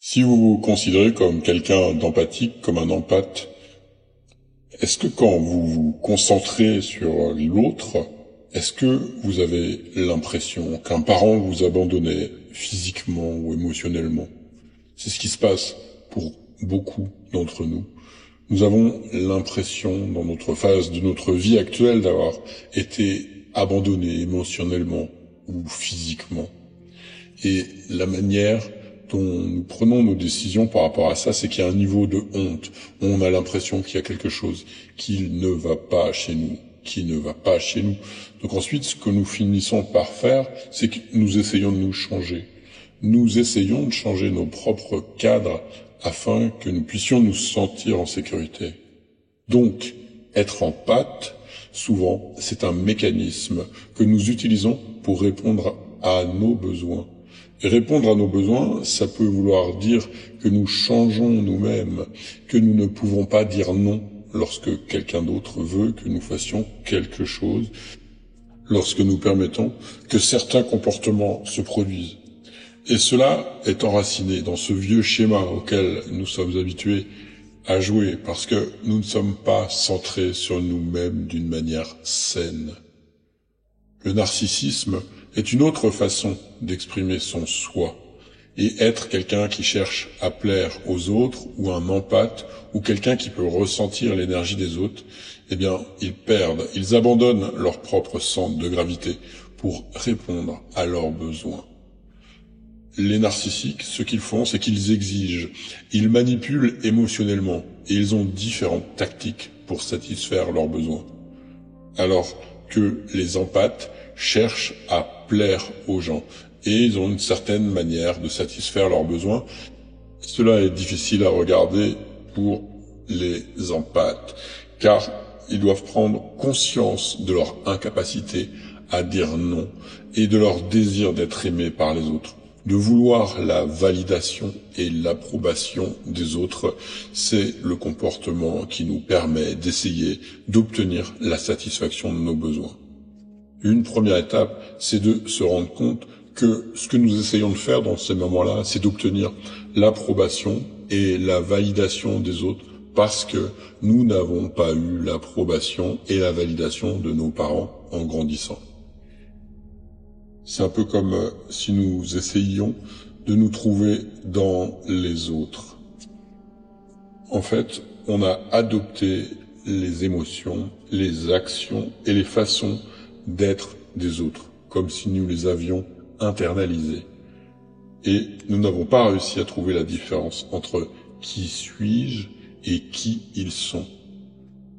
Si vous vous considérez comme quelqu'un d'empathique, comme un empathe, est-ce que quand vous vous concentrez sur l'autre, est-ce que vous avez l'impression qu'un parent vous abandonnait physiquement ou émotionnellement? C'est ce qui se passe pour beaucoup d'entre nous. Nous avons l'impression, dans notre phase de notre vie actuelle, d'avoir été abandonnés émotionnellement ou physiquement. Et la manière dont nous prenons nos décisions par rapport à ça, c'est qu'il y a un niveau de honte. On a l'impression qu'il y a quelque chose qui ne va pas chez nous, qui ne va pas chez nous. Donc ensuite, ce que nous finissons par faire, c'est que nous essayons de nous changer. Nous essayons de changer nos propres cadres afin que nous puissions nous sentir en sécurité. Donc, être en pâte, souvent, c'est un mécanisme que nous utilisons pour répondre à nos besoins. Et répondre à nos besoins, ça peut vouloir dire que nous changeons nous-mêmes, que nous ne pouvons pas dire non lorsque quelqu'un d'autre veut que nous fassions quelque chose, lorsque nous permettons que certains comportements se produisent. Et cela est enraciné dans ce vieux schéma auquel nous sommes habitués à jouer, parce que nous ne sommes pas centrés sur nous-mêmes d'une manière saine. Le narcissisme est une autre façon d'exprimer son soi, et être quelqu'un qui cherche à plaire aux autres, ou un empathe, ou quelqu'un qui peut ressentir l'énergie des autres, eh bien, ils perdent, ils abandonnent leur propre centre de gravité pour répondre à leurs besoins. Les narcissiques, ce qu'ils font, c'est qu'ils exigent, ils manipulent émotionnellement, et ils ont différentes tactiques pour satisfaire leurs besoins. Alors que les empathes cherchent à plaire aux gens, et ils ont une certaine manière de satisfaire leurs besoins. Cela est difficile à regarder pour les empathes, car ils doivent prendre conscience de leur incapacité à dire non, et de leur désir d'être aimés par les autres. De vouloir la validation et l'approbation des autres, c'est le comportement qui nous permet d'essayer d'obtenir la satisfaction de nos besoins. Une première étape, c'est de se rendre compte que ce que nous essayons de faire dans ces moments-là, c'est d'obtenir l'approbation et la validation des autres parce que nous n'avons pas eu l'approbation et la validation de nos parents en grandissant. C'est un peu comme si nous essayions de nous trouver dans les autres. En fait, on a adopté les émotions, les actions et les façons d'être des autres, comme si nous les avions internalisées. Et nous n'avons pas réussi à trouver la différence entre qui suis-je et qui ils sont.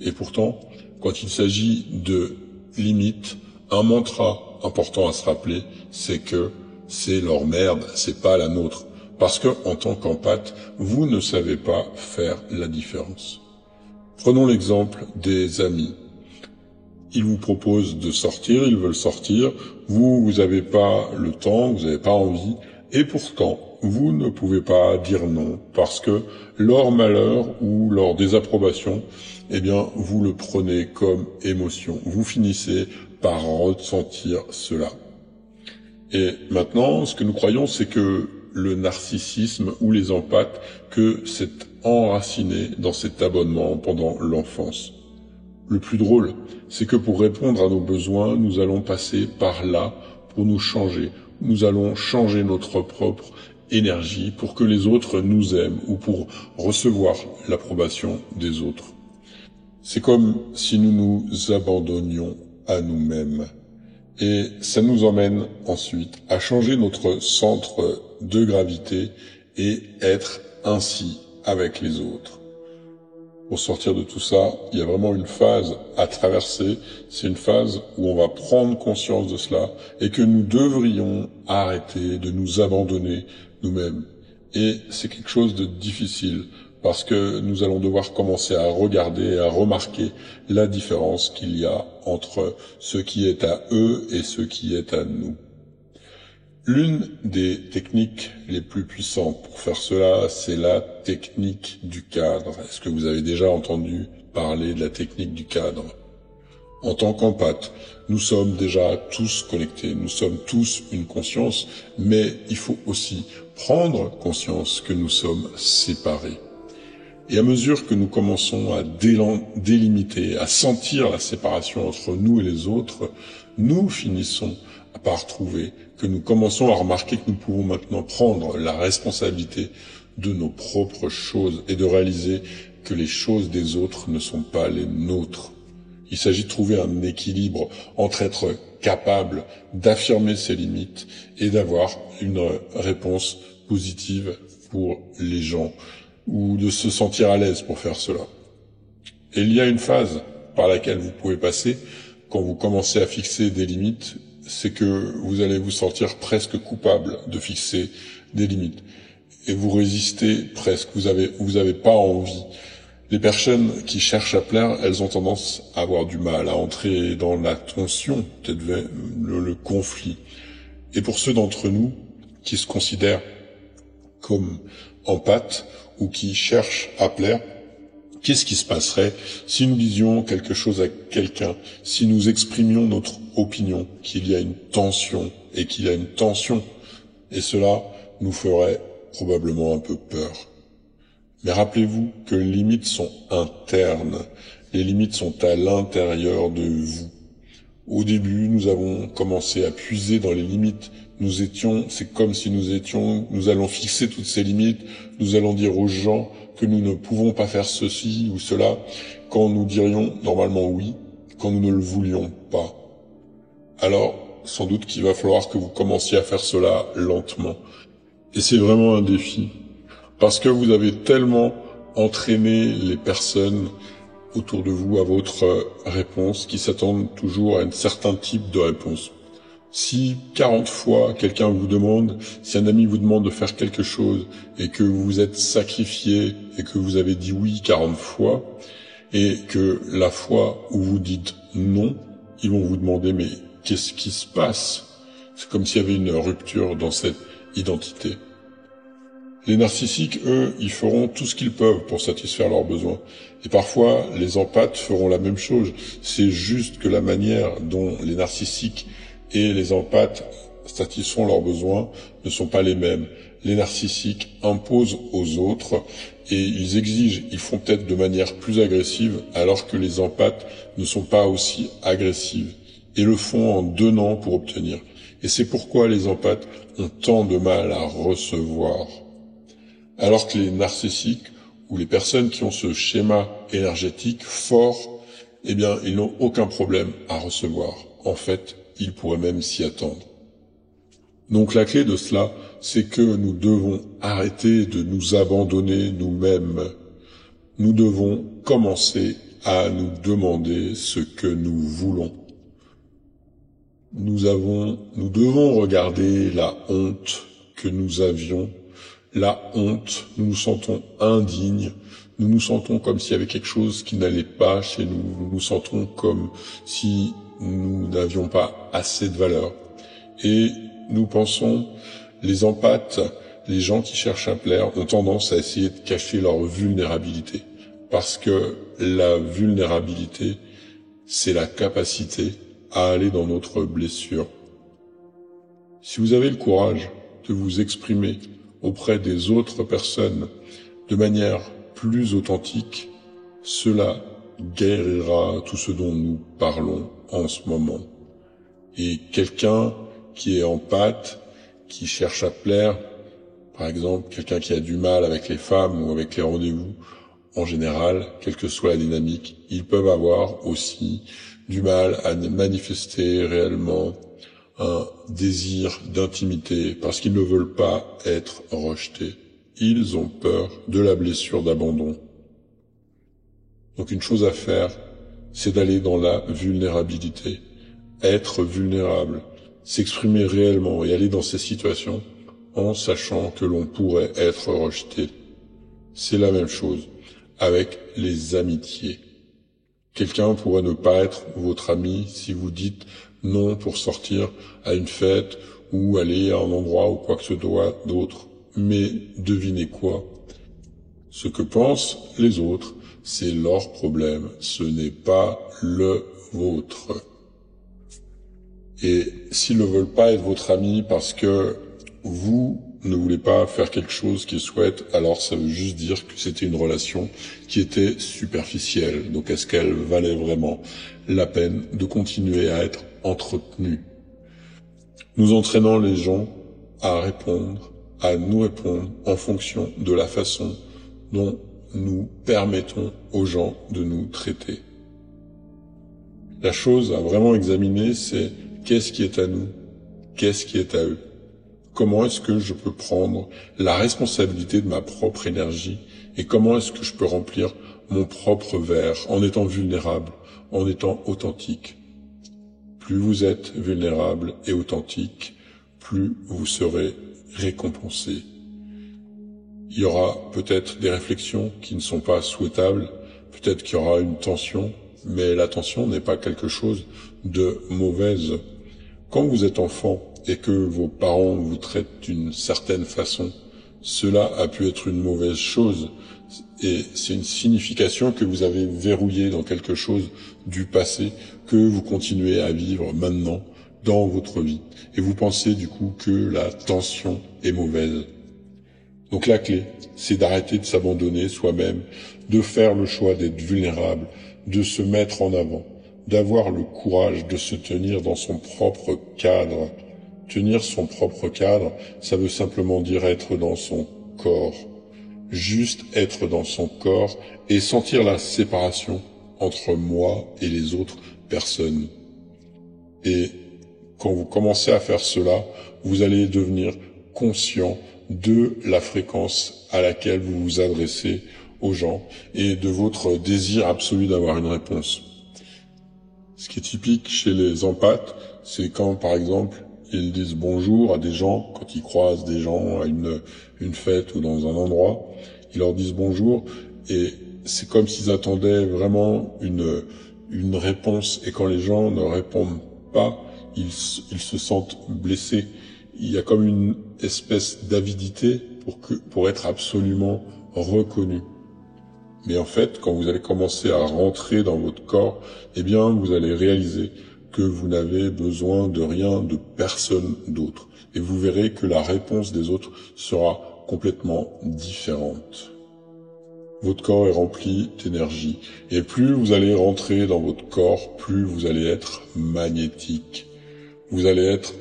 Et pourtant, quand il s'agit de limites, un mantra important à se rappeler, c'est que c'est leur merde, c'est pas la nôtre. Parce que, en tant qu'empathe, vous ne savez pas faire la différence. Prenons l'exemple des amis. Ils vous proposent de sortir, ils veulent sortir, vous avez pas le temps, vous n'avez pas envie, et pourtant, vous ne pouvez pas dire non, parce que leur malheur ou leur désapprobation, eh bien, vous le prenez comme émotion. Vous finissez par ressentir cela. Et maintenant, ce que nous croyons, c'est que le narcissisme ou les empathes, que c'est enraciné dans cet abonnement pendant l'enfance. Le plus drôle, c'est que pour répondre à nos besoins, nous allons passer par là pour nous changer. Nous allons changer notre propre énergie pour que les autres nous aiment ou pour recevoir l'approbation des autres. C'est comme si nous nous abandonnions à nous-mêmes. Et ça nous emmène ensuite à changer notre centre de gravité et être ainsi avec les autres. Pour sortir de tout ça, il y a vraiment une phase à traverser. C'est une phase où on va prendre conscience de cela et que nous devrions arrêter de nous abandonner nous-mêmes. Et c'est quelque chose de difficile parce que nous allons devoir commencer à regarder et à remarquer la différence qu'il y a entre ce qui est à eux et ce qui est à nous. L'une des techniques les plus puissantes pour faire cela, c'est la technique du cadre. Est-ce que vous avez déjà entendu parler de la technique du cadre? En tant qu'empathe, nous sommes déjà tous connectés, nous sommes tous une conscience, mais il faut aussi prendre conscience que nous sommes séparés. Et à mesure que nous commençons à délimiter, à sentir la séparation entre nous et les autres, nous finissons par trouver que nous commençons à remarquer que nous pouvons maintenant prendre la responsabilité de nos propres choses et de réaliser que les choses des autres ne sont pas les nôtres. Il s'agit de trouver un équilibre entre être capable d'affirmer ses limites et d'avoir une réponse positive pour les gens, ou de se sentir à l'aise pour faire cela. Et il y a une phase par laquelle vous pouvez passer quand vous commencez à fixer des limites, c'est que vous allez vous sentir presque coupable de fixer des limites. Et vous résistez presque, vous avez pas envie. Les personnes qui cherchent à plaire, elles ont tendance à avoir du mal à entrer dans la tension, peut-être le conflit. Et pour ceux d'entre nous qui se considèrent comme empathes ou qui cherchent à plaire, qu'est-ce qui se passerait si nous disions quelque chose à quelqu'un, si nous exprimions notre opinion, qu'il y a une tension, et cela nous ferait probablement un peu peur. Mais rappelez-vous que les limites sont internes, les limites sont à l'intérieur de vous. Au début, nous avons commencé à puiser dans les limites. C'est comme si nous allons fixer toutes ces limites, nous allons dire aux gens que nous ne pouvons pas faire ceci ou cela, quand nous dirions normalement oui, quand nous ne le voulions pas. Alors, sans doute qu'il va falloir que vous commenciez à faire cela lentement. Et c'est vraiment un défi. Parce que vous avez tellement entraîné les personnes autour de vous à votre réponse qui s'attendent toujours à un certain type de réponse. Si 40 fois quelqu'un vous demande, si un ami vous demande de faire quelque chose et que vous vous êtes sacrifié et que vous avez dit oui 40 fois et que la fois où vous dites non, ils vont vous demander mais qu'est-ce qui se passe? C'est comme s'il y avait une rupture dans cette identité. Les narcissiques, eux, ils feront tout ce qu'ils peuvent pour satisfaire leurs besoins. Et parfois, les empathes feront la même chose. C'est juste que la manière dont les narcissiques et les empathes satisfont leurs besoins ne sont pas les mêmes. Les narcissiques imposent aux autres et ils exigent, ils font peut-être de manière plus agressive, alors que les empathes ne sont pas aussi agressives et le font en donnant pour obtenir. Et c'est pourquoi les empathes ont tant de mal à recevoir. Alors que les narcissiques, ou les personnes qui ont ce schéma énergétique fort, eh bien, ils n'ont aucun problème à recevoir. En fait, ils pourraient même s'y attendre. Donc la clé de cela, c'est que nous devons arrêter de nous abandonner nous-mêmes. Nous devons commencer à nous demander ce que nous voulons. Nous devons regarder la honte que nous avions. La honte, nous nous sentons indignes, nous nous sentons comme s'il y avait quelque chose qui n'allait pas chez nous, nous nous sentons comme si nous n'avions pas assez de valeur. Et nous pensons, les empathes, les gens qui cherchent à plaire, ont tendance à essayer de cacher leur vulnérabilité. Parce que la vulnérabilité, c'est la capacité à aller dans notre blessure. Si vous avez le courage de vous exprimer auprès des autres personnes de manière plus authentique, cela guérira tout ce dont nous parlons en ce moment. Et quelqu'un qui est empathe, qui cherche à plaire, par exemple quelqu'un qui a du mal avec les femmes ou avec les rendez-vous, en général, quelle que soit la dynamique, ils peuvent avoir aussi du mal à manifester réellement un désir d'intimité parce qu'ils ne veulent pas être rejetés. Ils ont peur de la blessure d'abandon. Donc une chose à faire, c'est d'aller dans la vulnérabilité. Être vulnérable, s'exprimer réellement et aller dans ces situations en sachant que l'on pourrait être rejeté. C'est la même chose avec les amitiés. Quelqu'un pourrait ne pas être votre ami si vous dites non pour sortir à une fête ou aller à un endroit ou quoi que ce soit d'autre. Mais devinez quoi? Ce que pensent les autres, c'est leur problème, ce n'est pas le vôtre. Et s'ils ne veulent pas être votre ami parce que vous ne voulait pas faire quelque chose qu'il souhaite, alors ça veut juste dire que c'était une relation qui était superficielle. Donc est-ce qu'elle valait vraiment la peine de continuer à être entretenue? Nous entraînons les gens à nous répondre en fonction de la façon dont nous permettons aux gens de nous traiter. La chose à vraiment examiner, c'est qu'est-ce qui est à nous, qu'est-ce qui est à eux. Comment est-ce que je peux prendre la responsabilité de ma propre énergie et comment est-ce que je peux remplir mon propre verre en étant vulnérable, en étant authentique. Plus vous êtes vulnérable et authentique, plus vous serez récompensé. Il y aura peut-être des réflexions qui ne sont pas souhaitables, peut-être qu'il y aura une tension, mais la tension n'est pas quelque chose de mauvaise. Quand vous êtes enfant et que vos parents vous traitent d'une certaine façon, cela a pu être une mauvaise chose et c'est une signification que vous avez verrouillé dans quelque chose du passé que vous continuez à vivre maintenant dans votre vie et vous pensez du coup que la tension est mauvaise. Donc la clé, c'est d'arrêter de s'abandonner soi-même, de faire le choix d'être vulnérable, de se mettre en avant, d'avoir le courage de se tenir dans son propre cadre. Tenir son propre cadre, ça veut simplement dire être dans son corps. Juste être dans son corps et sentir la séparation entre moi et les autres personnes. Et quand vous commencez à faire cela, vous allez devenir conscient de la fréquence à laquelle vous vous adressez aux gens et de votre désir absolu d'avoir une réponse. Ce qui est typique chez les empathes, c'est quand, par exemple, ils disent bonjour à des gens, quand ils croisent des gens à une fête ou dans un endroit, ils leur disent bonjour et c'est comme s'ils attendaient vraiment une réponse et quand les gens ne répondent pas, ils se sentent blessés. Il y a comme une espèce d'avidité pour être absolument reconnu. Mais en fait, quand vous allez commencer à rentrer dans votre corps, eh bien, vous allez réaliser que vous n'avez besoin de rien, de personne d'autre. Et vous verrez que la réponse des autres sera complètement différente. Votre corps est rempli d'énergie. Et plus vous allez rentrer dans votre corps, plus vous allez être magnétique. Vous allez être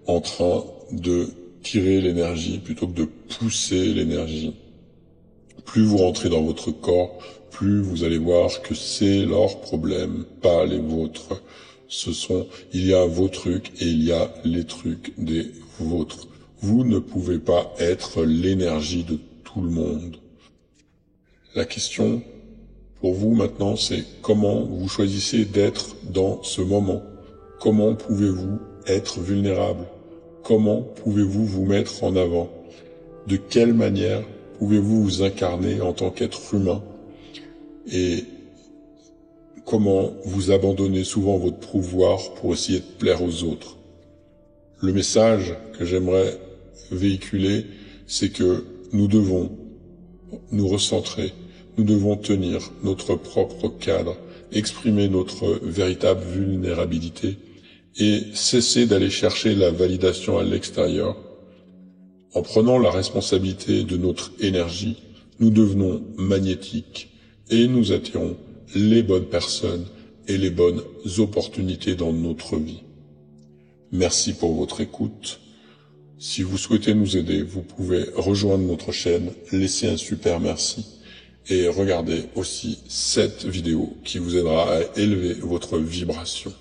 en train de tirer l'énergie plutôt que de pousser l'énergie. Plus vous rentrez dans votre corps, plus vous allez voir que c'est leurs problèmes, pas les vôtres. Il y a vos trucs et il y a les trucs des vôtres. Vous ne pouvez pas être l'énergie de tout le monde. La question pour vous maintenant, c'est comment vous choisissez d'être dans ce moment. Comment pouvez-vous être vulnérable? Comment pouvez-vous vous mettre en avant? De quelle manière pouvez-vous vous incarner en tant qu'être humain? Et comment vous abandonnez souvent votre pouvoir pour essayer de plaire aux autres? Le message que j'aimerais véhiculer, c'est que nous devons nous recentrer, nous devons tenir notre propre cadre, exprimer notre véritable vulnérabilité et cesser d'aller chercher la validation à l'extérieur. En prenant la responsabilité de notre énergie, nous devenons magnétiques et nous attirons les bonnes personnes et les bonnes opportunités dans notre vie. Merci pour votre écoute. Si vous souhaitez nous aider, vous pouvez rejoindre notre chaîne, laisser un super merci et regarder aussi cette vidéo qui vous aidera à élever votre vibration.